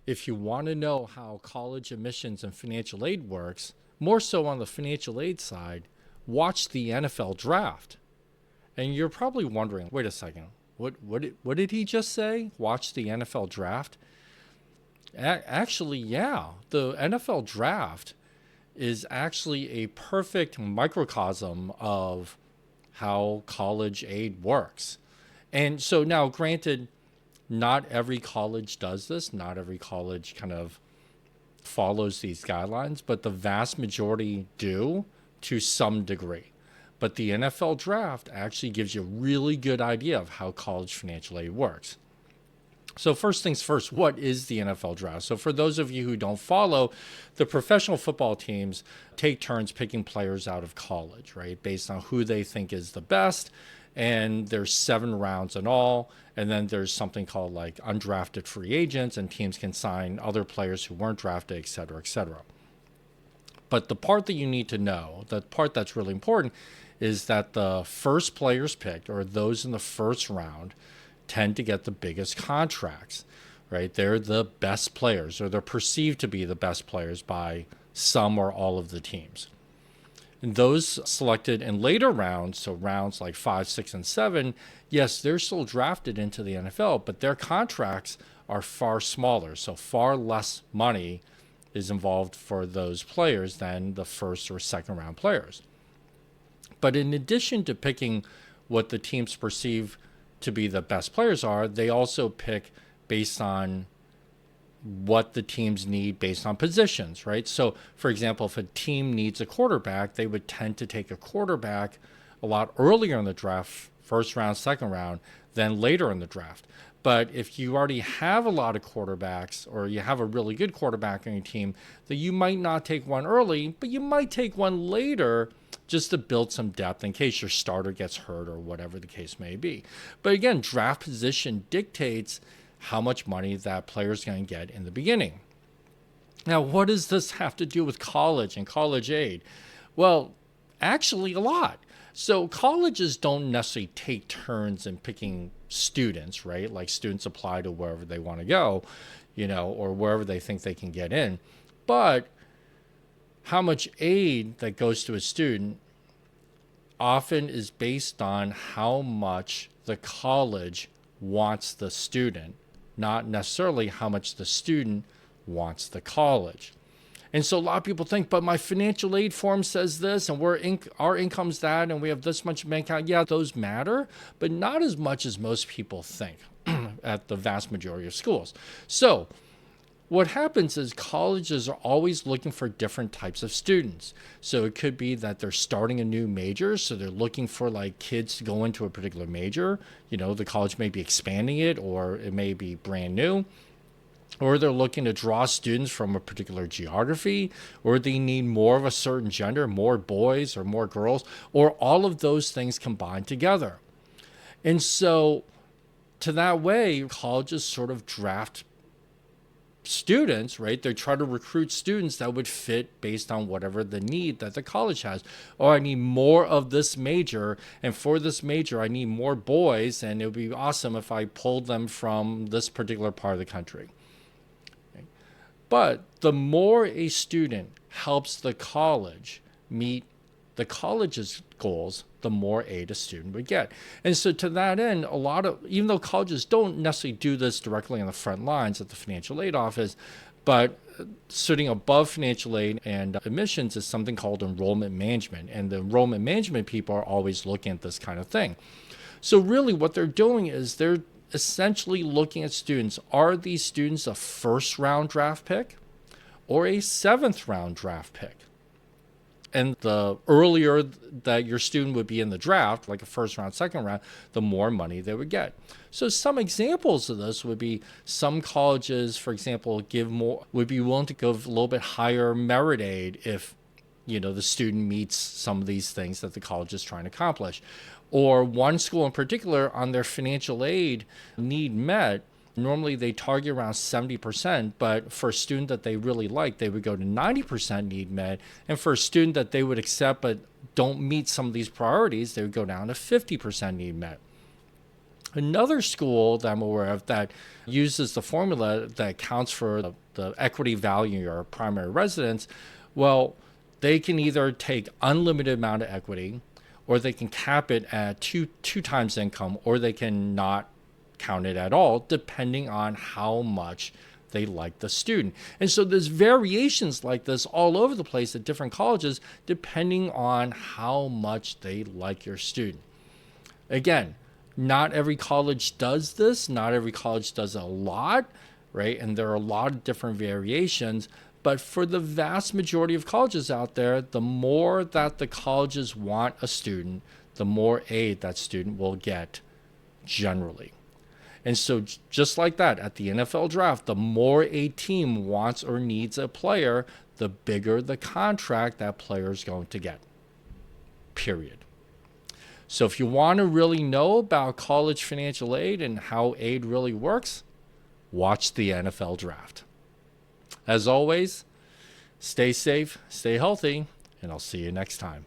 if you want to know how college admissions and financial aid works, more so on the financial aid side, watch the NFL draft. And you're probably wondering, wait a second, what did he just say? Watch the NFL draft? Actually, yeah, the NFL draft is actually a perfect microcosm of how college aid works. And so now, granted, not every college does this, not every college kind of follows these guidelines, but the vast majority do to some degree. But the NFL draft actually gives you a really good idea of how college financial aid works. So first things first, what is the NFL draft? So for those of you who don't follow, the professional football teams take turns picking players out of college, right? Based on who they think is the best. And there's 7 rounds in all. And then there's something called like undrafted free agents, and teams can sign other players who weren't drafted, et cetera, et cetera. But the part that you need to know, the part that's really important, is that the first players picked, or those in the first round, tend to get the biggest contracts, right? They're the best players, or they're perceived to be the best players by some or all of the teams. And those selected in later rounds, so rounds like 5, 6, and 7, yes, they're still drafted into the NFL, but their contracts are far smaller, so far less money is involved for those players than the first or second round players. But in addition to picking what the teams perceive to be the best players are, they also pick based on what the teams need based on positions, right? So, for example, if a team needs a quarterback, they would tend to take a quarterback a lot earlier in the draft, first round, second round, than later in the draft. But if you already have a lot of quarterbacks, or you have a really good quarterback on your team, then you might not take one early, but you might take one later just to build some depth in case your starter gets hurt or whatever the case may be. But again, draft position dictates how much money that player is going to get in the beginning. Now, what does this have to do with college and college aid? Well, actually, a lot. So colleges don't necessarily take turns in picking students, right? Like students apply to wherever they want to go, or wherever they think they can get in. But how much aid that goes to a student often is based on how much the college wants the student, not necessarily how much the student wants the college. And so a lot of people think, but my financial aid form says this, and our income's that, and we have this much bank account. Yeah, those matter, but not as much as most people think at the vast majority of schools. So what happens is colleges are always looking for different types of students. So it could be that they're starting a new major, so they're looking for like kids to go into a particular major. The college may be expanding it, or it may be brand new. Or they're looking to draw students from a particular geography, or they need more of a certain gender, more boys or more girls, or all of those things combined together. And so to that way, colleges sort of draft students, right? They try to recruit students that would fit based on whatever the need that the college has. Oh, I need more of this major, and for this major, I need more boys, and it would be awesome if I pulled them from this particular part of the country. Okay. But the more a student helps the college meet the college's goals, the more aid a student would get. And so to that end, even though colleges don't necessarily do this directly on the front lines at the financial aid office, but sitting above financial aid and admissions is something called enrollment management. And the enrollment management people are always looking at this kind of thing. So really what they're doing is they're essentially looking at students. Are these students a first round draft pick or a 7th round draft pick? And the earlier that your student would be in the draft, like a first round, second round, the more money they would get. So some examples of this would be some colleges, for example, would be willing to give a little bit higher merit aid if the student meets some of these things that the college is trying to accomplish. Or one school in particular, on their financial aid need met, normally they target around 70%, but for a student that they really like, they would go to 90% need met. And for a student that they would accept but don't meet some of these priorities, they would go down to 50% need met. Another school that I'm aware of that uses the formula that accounts for the equity value of your primary residence, well, they can either take unlimited amount of equity, or they can cap it at two times income, or they can not count it at all, depending on how much they like the student. And so there's variations like this all over the place at different colleges, depending on how much they like your student. Again, not every college does this. Not every college does a lot, right? And there are a lot of different variations. But for the vast majority of colleges out there, the more that the colleges want a student, the more aid that student will get generally. And so just like that, at the NFL draft, the more a team wants or needs a player, the bigger the contract that player is going to get. Period. So if you want to really know about college financial aid and how aid really works, watch the NFL draft. As always, stay safe, stay healthy, and I'll see you next time.